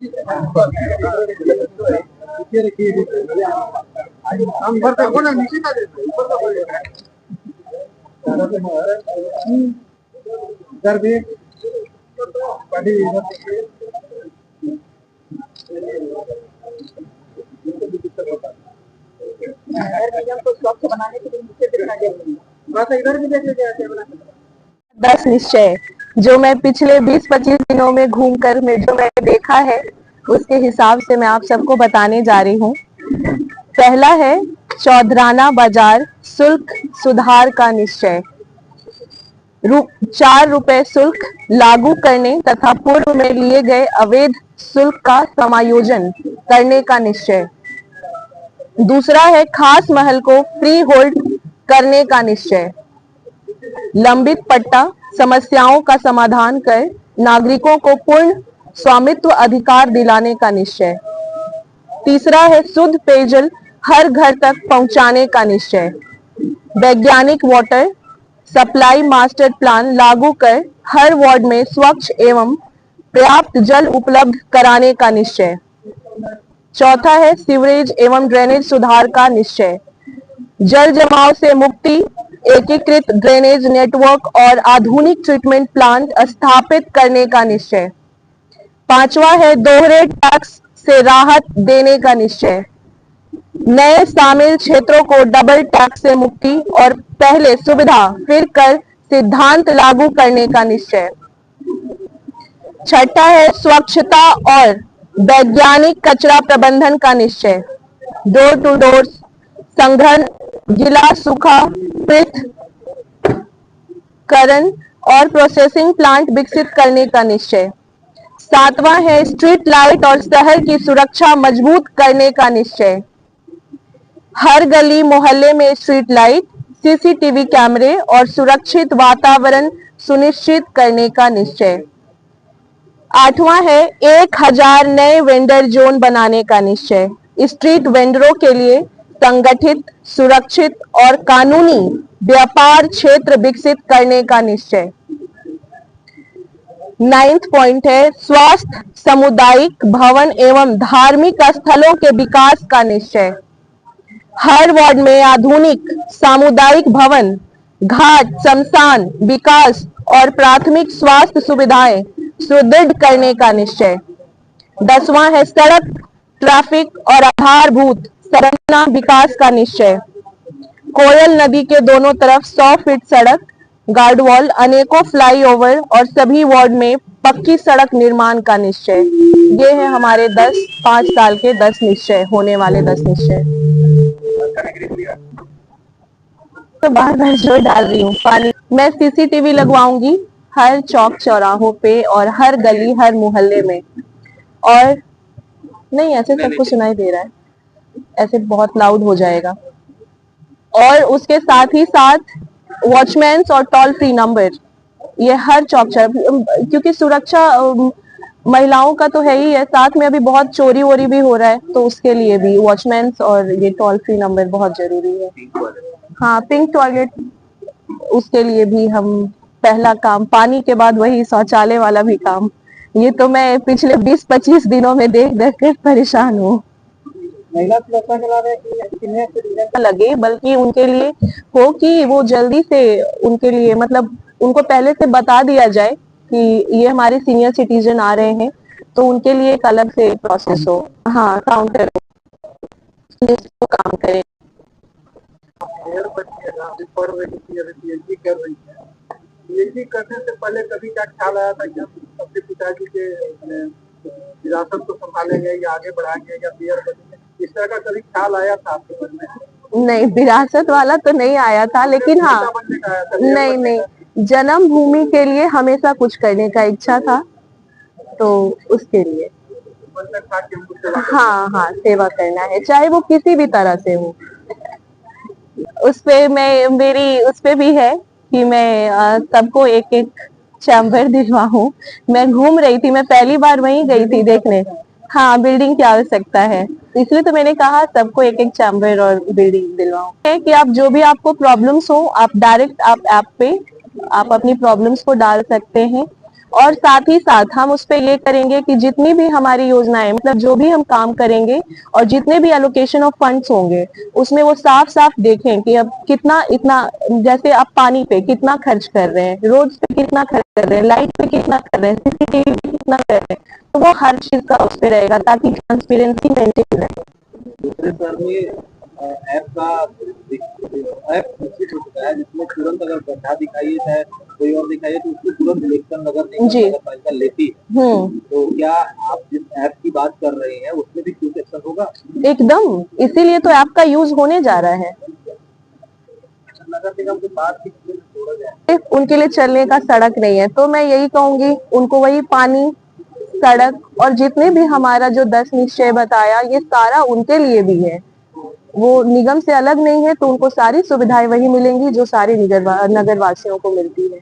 इधर भी बनाने के लिए इधर भी देख लीजिए 10 निश्चय जो मैं पिछले 20-25 दिनों में घूमकर में जो मैंने देखा है उसके हिसाब से मैं आप सबको बताने जा रही हूँ। पहला है चौधराना बाजार शुल्क सुधार का निश्चय। 4 रुपए शुल्क लागू करने तथा पूर्व में लिए गए अवैध शुल्क का समायोजन करने का निश्चय। दूसरा है खास महल को फ्री होल्ड करने का निश्चय। लंबित पट्टा समस्याओं का समाधान कर नागरिकों को पूर्ण स्वामित्व अधिकार दिलाने का निश्चय। तीसरा है शुद्ध पेयजल हर घर तक पहुंचाने का निश्चय। वैज्ञानिक वाटर सप्लाई मास्टर प्लान लागू कर हर वार्ड में स्वच्छ एवं पर्याप्त जल उपलब्ध कराने का निश्चय। चौथा है सीवरेज एवं ड्रेनेज सुधार का निश्चय। जल जमाव से मुक्ति, एकीकृत ड्रेनेज नेटवर्क और आधुनिक ट्रीटमेंट प्लांट स्थापित करने का निश्चय। पांचवा है दोहरे टैक्स से राहत देने का निश्चय। नए शामिल क्षेत्रों को डबल टैक्स से मुक्ति और पहले सुविधा फिर कर सिद्धांत लागू करने का निश्चय। छठा है स्वच्छता और वैज्ञानिक कचरा प्रबंधन का निश्चय। डोर टू डोर संग्रहण, जिला सूखा पृथक्करण और प्रोसेसिंग प्लांट विकसित करने का निश्चय। सातवां है स्ट्रीट लाइट और शहर की सुरक्षा मजबूत करने का निश्चय। हर गली मोहल्ले में स्ट्रीट लाइट, सीसीटीवी कैमरे और सुरक्षित वातावरण सुनिश्चित करने का निश्चय। आठवां है 1000 नए वेंडर जोन बनाने का निश्चय। स्ट्रीट वेंडरों के लिए संगठित, सुरक्षित और कानूनी व्यापार क्षेत्र विकसित करने का निश्चय। 9th पॉइंट है स्वास्थ्य, सामुदायिक भवन एवं धार्मिक स्थलों के विकास का निश्चय। हर वार्ड में आधुनिक सामुदायिक भवन, घाट, शमशान विकास और प्राथमिक स्वास्थ्य सुविधाएं सुदृढ़ करने का निश्चय। 10वां है सड़क, ट्रैफिक और आधारभूत संरचना विकास का निश्चय। कोयल नदी के दोनों तरफ 100 फीट सड़क, गार्ड वॉल, अनेकों फ्लाईओवर और सभी वार्ड में पक्की सड़क निर्माण का निश्चय। ये है हमारे 5 साल के 10 निश्चय, होने वाले 10 निश्चय। तो बार बार जोर डाल रही हूँ पानी। मैं सीसीटीवी लगवाऊंगी हर चौक चौराहों पे और हर गली हर मोहल्ले में। और नहीं, ऐसे सबको सुनाई दे रहा है, ऐसे बहुत लाउड हो जाएगा। और उसके साथ ही साथ वॉचमैन और टोल फ्री नंबर, ये हर चौक चौराहे, क्योंकि सुरक्षा महिलाओं का तो है ही है, साथ में अभी बहुत चोरी वोरी भी हो रहा है, तो उसके लिए भी वॉचमैन और ये टोल फ्री नंबर बहुत जरूरी है। हाँ, पिंक टॉयलेट, उसके लिए भी हम पहला काम, पानी के बाद वही शौचालय वाला भी काम। ये तो मैं पिछले 20-25 दिनों में देख देख कर परेशान हूँ। महिला सुरक्षा के अलावा लगे, बल्कि उनके लिए हो कि वो जल्दी से उनके लिए, मतलब उनको पहले से बता दिया जाए कि ये हमारे सीनियर सिटीजन आ रहे हैं, तो उनके लिए एक अलग से प्रोसेस हो। हाँ, काउंटर काम करें। पीएचडी करने से पहले कभी क्या ख्याल आया था कि हम अपने पिताजी के विरासत को संभालेंगे या आगे बढ़ाएंगे या पीआर बनेंगे, इस तरह का कभी ख्याल आया था आपके मन में? नहीं, विरासत वाला तो नहीं आया था, लेकिन हाँ, नहीं, जन्मभूमि के लिए हमेशा कुछ करने का इच्छा था, तो उसके लिए हाँ, सेवा करना है, चाहे वो किसी भी तरह से हो। उसपे मेरी उसपे भी है कि मैं सबको एक एक चैम्बर दिलवाऊं। मैं घूम रही थी, मैं पहली बार वहीं गई थी देखने। हाँ, बिल्डिंग की आवश्यकता है, इसलिए तो मैंने कहा सबको एक एक चैम्बर और बिल्डिंग दिलवाऊं। है कि आप जो भी आपको प्रॉब्लम्स हो, आप डायरेक्ट आप ऐप पे आप अपनी प्रॉब्लम्स को डाल सकते हैं और साथ ही साथ हम उस पे ये करेंगे कि जितनी भी हमारी योजनाएं, मतलब जो भी हम काम करेंगे और जितने भी एलोकेशन ऑफ फंड्स होंगे, उसमें वो साफ साफ देखें कि अब कितना इतना, जैसे आप पानी पे कितना खर्च कर रहे हैं, रोड्स पे कितना खर्च कर रहे हैं, लाइट पे कितना कर रहे हैं, सीसीटीवी पे कितना कर रहे हैं, तो वो हर चीज का उस पे रहेगा ताकि ट्रांसपेरेंसी मेंटेन रहे। दूसरे शहर में ऐप का ऐप विकसित हो चुका है जिसमें तुरंत अगर गड्ढा दिखाइए चाहे कोई और दिखाइए तो उसको तुरंत इलेक्शन नगर निगम जी। नगर पालिका लेती है। तो क्या आप जिस ऐप की बात कर रहे हैं उसमें भी क्विक एक्शन होगा? एकदम, इसीलिए तो ऐप का यूज होने जा रहा है। नगर निगम के बाद भी जोड़ा जाए, सिर्फ उनके लिए चलने का सड़क नहीं है, तो मैं यही कहूंगी उनको वही पानी, सड़क और जितने भी हमारा जो 10 निश्चय बताया, ये सारा उनके लिए भी है। वो निगम से अलग नहीं है, तो उनको सारी सुविधाएं वही मिलेंगी जो सारे नगर वासियों को मिलती है।